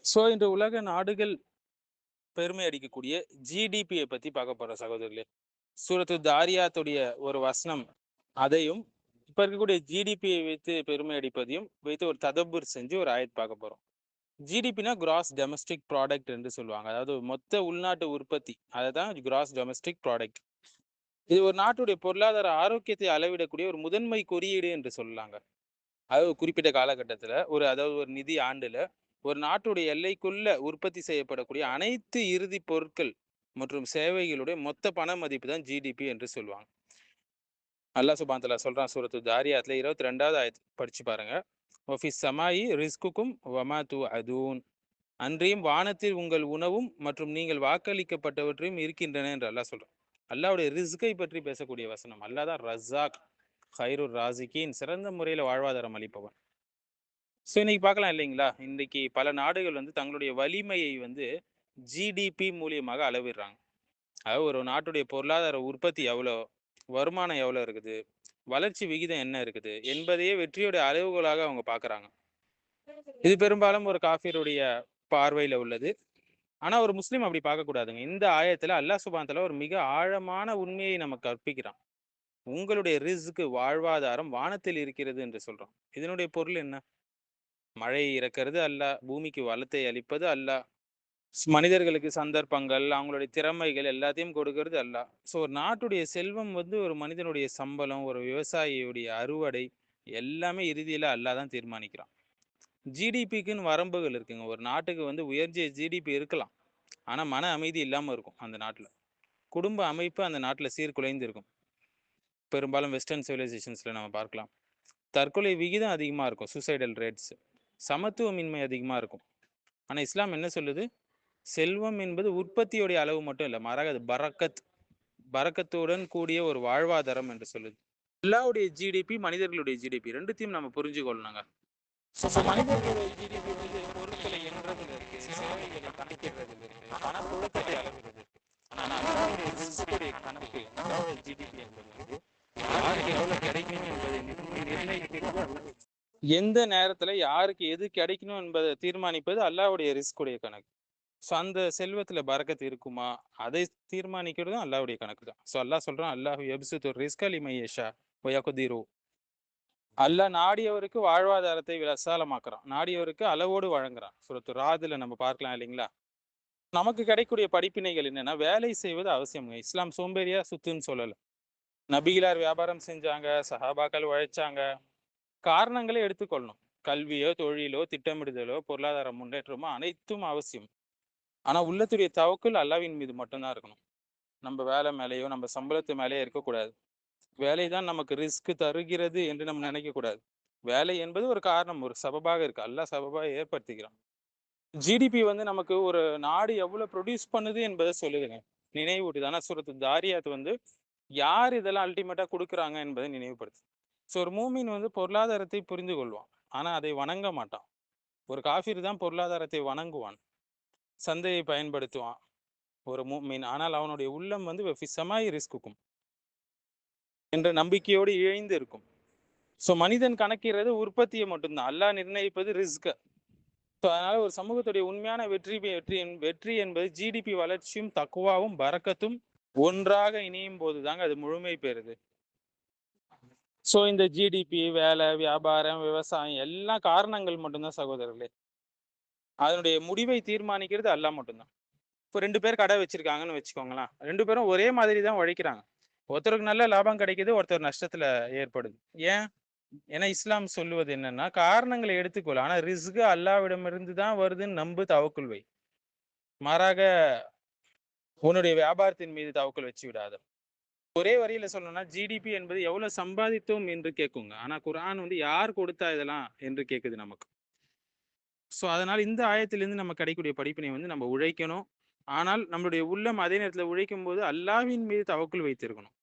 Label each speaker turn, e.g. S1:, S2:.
S1: So இன்று உலக நாடுகள் பெருமை அடிக்கக்கூடிய ஜிடிபியை பத்தி பார்க்க போறோம் சகோதரர்களே. சூரத்து தாரியாத்துடைய ஒரு வசனம், அதையும் இப்ப இருக்கக்கூடிய ஜிடிபியை வைத்து பெருமை அடிப்பதையும் வைத்து ஒரு ததபுர் செஞ்சு ஒரு ஆயத் பார்க்க போறோம். ஜிடிபினா கிராஸ் டொமஸ்டிக் ப்ராடக்ட் என்று சொல்லுவாங்க. அதாவது மொத்த உள்நாட்டு உற்பத்தி, அதை தான் கிராஸ் டொமஸ்டிக் ப்ராடக்ட். இது ஒரு நாட்டுடைய பொருளாதார ஆரோக்கியத்தை அளவிடக்கூடிய ஒரு முதன்மை குறியீடு என்று சொல்லலாங்க. அதாவது குறிப்பிட்ட காலகட்டத்தில் அதாவது ஒரு நிதி ஆண்டுல ஒரு நாட்டுடைய எல்லைக்குள்ள உற்பத்தி செய்யப்படக்கூடிய அனைத்து இறுதி பொருட்கள் மற்றும் சேவைகளுடைய மொத்த பண மதிப்பு தான் ஜிடிபி என்று சொல்லுவாங்க. அல்லாஹ் சுப்ஹானஹு வ தஆலா சொல்றான் சூரத்து தாரியாத்ல 22வது ஆயத் படிச்சு பாருங்க. வஃபிஸ் ஸமாஇ ரிஸ்குக்கும் வமா துஅதூன், அன்றியும் வானத்தில் உங்கள் உணவும் மற்றும் நீங்கள் வாக்களிக்கப்பட்டவற்றையும் இருக்கின்றன என்று அல்லாஹ் சொல்றான். அல்லாஹ்வுடைய ரிஸ்கை பற்றி பேசக்கூடிய வசனம். அல்லாஹ் தான் ரஸாக், ஹைருர் ராசிகின், சிறந்த முறையில் வாழ்வாதாரம் அளிப்பவன். ஸோ இன்னைக்கு பார்க்கலாம் இல்லைங்களா, இன்றைக்கு பல நாடுகள் தங்களுடைய வலிமையை ஜிடிபி மூலியமாக அளவிடுறாங்க. அதாவது ஒரு நாட்டுடைய பொருளாதார உற்பத்தி எவ்வளோ, வருமானம் எவ்வளோ இருக்குது, வளர்ச்சி விகிதம் என்ன இருக்குது என்பதையே வெற்றியுடைய அளவுகோலாக அவங்க பார்க்குறாங்க. இது பெரும்பாலும் ஒரு காஃபியருடைய பார்வையில் உள்ளது. ஆனால் ஒரு முஸ்லீம் அப்படி பார்க்கக்கூடாதுங்க. இந்த ஆயத்தில் அல்லாஹ் சுப்ஹானஹு வ தஆலா ஒரு மிக ஆழமான உண்மையை நமக்கு கற்பிக்கிறான். உங்களுடைய ரிஸ்க், வாழ்வாதாரம் வானத்தில் இருக்கிறது என்று சொல்றோம். இதனுடைய பொருள் என்ன? மழையை இறக்கிறது அல்லாஹ், பூமிக்கு வளத்தை அளிப்பது அல்லாஹ், மனிதர்களுக்கு சந்தர்ப்பங்கள், அவங்களுடைய திறமைகள் எல்லாத்தையும் கொடுக்கறது அல்லாஹ். ஸோ ஒரு நாட்டுடைய செல்வம் ஒரு மனிதனுடைய சம்பளம், ஒரு விவசாயியுடைய அறுவடை எல்லாமே இறுதியில் அல்லாஹ் தான் தீர்மானிக்கிறான். ஜிடிபிக்குன்னு வரம்புகள் இருக்குங்க. ஒரு நாட்டுக்கு உயர்ந்த ஜிடிபி இருக்கலாம், ஆனால் மன அமைதி இல்லாமல் இருக்கும் அந்த நாட்டில். குடும்ப அமைப்பு அந்த நாட்டில் சீர்குலைந்து இருக்கும். பெரும்பாலும் வெஸ்டர்ன் சிவிலைசேஷன்ஸில் நம்ம பார்க்கலாம். தற்கொலை விகிதம் அதிகமாக இருக்கும், சூசைடல் ரேட்ஸ். சமத்துவமின்மை அதிகமாக இருக்கும். ஆனால் இஸ்லாம் என்ன சொல்லுது? செல்வம் என்பது உற்பத்தியுடைய அளவு மட்டும் இல்லை, மாறாக அது பரக்கத்துடன் கூடிய ஒரு வாழ்வாதாரம் என்று சொல்லுது. அல்லாஹ்வுடைய ஜிடிபி, மனிதர்களுடைய ஜிடிபி ரெண்டுத்தையும் நம்ம புரிஞ்சு கொள்ளணுங்க. மனிதர்களுடைய ஜிடிபி பொருட்களை எண்றதுல இருக்கு, சேவைகளை கணக்கிடுறதுல இருக்கு, பணப்புழக்கத்தை அளவிடுறது. ஆனால் அல்லாஹ்வுடைய ரிஸ்குடைய கணக்கு, அல்லாஹ்வுடைய ஜிடிபி என்பது யாருக்கு எவ்வளவு கிடைக்கும் என்பதை நிர்ணயிக்கிறது அல்லாஹ். எந்த நேரத்துல யாருக்கு எது கிடைக்கணும் என்பதை தீர்மானிப்பது அல்லாஹ்வுடைய ரிஸ்குடைய கணக்கு. ஸோ அந்த செல்வத்துல பரக்கத்து இருக்குமா, அதை தீர்மானிக்கிறதும் அல்லாஹ்வுடைய கணக்கு தான். ஸோ அல்லாஹ் சொல்றான், அல்லாஹ் யப்சுத்து ரிஸ்க லிமன் யஷா வ யக்திரு. அல்லாஹ் நாடியவருக்கு வாழ்வாதாரத்தை விசாலமாக்குறான், நாடியவருக்கு அளவோடு வழங்குறான். சூரத்து ராதுல நம்ம பார்க்கலாம் இல்லைங்களா. நமக்கு கிடைக்கக்கூடிய படிப்பினைகள் என்னன்னா, வேலை செய்வது அவசியம்ங்க. இஸ்லாம் சோம்பேறியா சுத்துன்னு சொல்லல. நபிகளார் வியாபாரம் செஞ்சாங்க, சஹாபாக்கள் உழைச்சாங்க. காரணங்களை எடுத்துக்கொள்ளணும். கல்வியோ, தொழிலோ, திட்டமிடுதலோ, பொருளாதார முன்னேற்றமோ அனைத்தும் அவசியம். ஆனா உள்ளத்துடைய தவக்குல் அல்லாஹ்வின் மீது மட்டும்தான் இருக்கணும். நம்ம வேலை மேலேயோ, நம்ம சம்பளத்து மேலேயோ இருக்கக்கூடாது. வேலை தான் நமக்கு ரிஸ்க் தருகிறது என்று நம்ம நினைக்க கூடாது. வேலை என்பது ஒரு காரணம், ஒரு சபபாக இருக்கு. அல்லாஹ் சபபாக ஏற்படுத்திக்கிறான். ஜிடிபி நமக்கு ஒரு நாடு எவ்வளவு ப்ரொடியூஸ் பண்ணுது என்பதை சொல்லுதுங்க, நினைவூட்டுது. ஆனா சூரத்து தாரியாத் யார் இதெல்லாம் அல்டிமேட்டா கொடுக்குறாங்க என்பதை நினைவுபடுத்து. ஸோ ஒரு மூமின் பொருளாதாரத்தை புரிந்து கொள்வான், ஆனா அதை வணங்க மாட்டான். ஒரு காஃபிர் தான் பொருளாதாரத்தை வணங்குவான், சந்தையை பயன்படுத்துவான் ஒரு மூமின். ஆனால் அவனுடைய உள்ளம் ஃபிஸ்ஸமாய் ரிஸ்குக்கும் என்ற நம்பிக்கையோடு இழைந்து இருக்கும். ஸோ மனிதன் கணக்கிறது உற்பத்தியை மட்டும்தான், அல்லாஹ் நிர்ணயிப்பது ரிஸ்க. ஸோ அதனால ஒரு சமூகத்துடைய உண்மையான வெற்றி என்பது ஜிடிபி வளர்ச்சியும் தக்குவாவும் பரக்கத்தும் ஒன்றாக இணையும் போது தாங்க அது முழுமை பெறுது. ஸோ இந்த ஜிடிபி, வேலை, வியாபாரம், விவசாயம் எல்லாம் காரணங்கள் மட்டும்தான் சகோதரர்களே. அதனுடைய முடிவை தீர்மானிக்கிறது அல்லாஹ் மட்டும்தான். இப்போ 2 பேர் கடை வச்சிருக்காங்கன்னு வச்சுக்கோங்களேன். 2 பேரும் ஒரே மாதிரி தான் உழைக்கிறாங்க. ஒருத்தருக்கு நல்ல லாபம் கிடைக்குது, ஒருத்தர் நஷ்டத்துல ஏற்படுது. ஏன்? ஏன்னா இஸ்லாம் சொல்லுவது என்னன்னா, காரணங்களை எடுத்துக்கொள்ள, ஆனா ரிஸ்க் அல்லாஹ்விடமிருந்து தான் வருதுன்னு நம்பு, தவக்குல் வை. மாறாக உன்னுடைய வியாபாரத்தின் மீது தவக்குல் வச்சு விடாத. ஒரே வரியில சொல்லணும்னா, ஜிடிபி என்பது எவ்வளவு சம்பாதித்தோம் என்று கேட்குங்க. ஆனா குர்ஆன் யார் கொடுத்தா இதெல்லாம் என்று கேட்குது நமக்கு. ஸோ அதனால இந்த ஆயத்திலிருந்து நம்ம கிடைக்கக்கூடிய படிப்பினை நம்ம உழைக்கணும். ஆனால் நம்மளுடைய உள்ளம் அதே நேரத்தில் உழைக்கும் போது அல்லாஹ்வின் மீது தவக்குல் வைத்திருக்கணும்.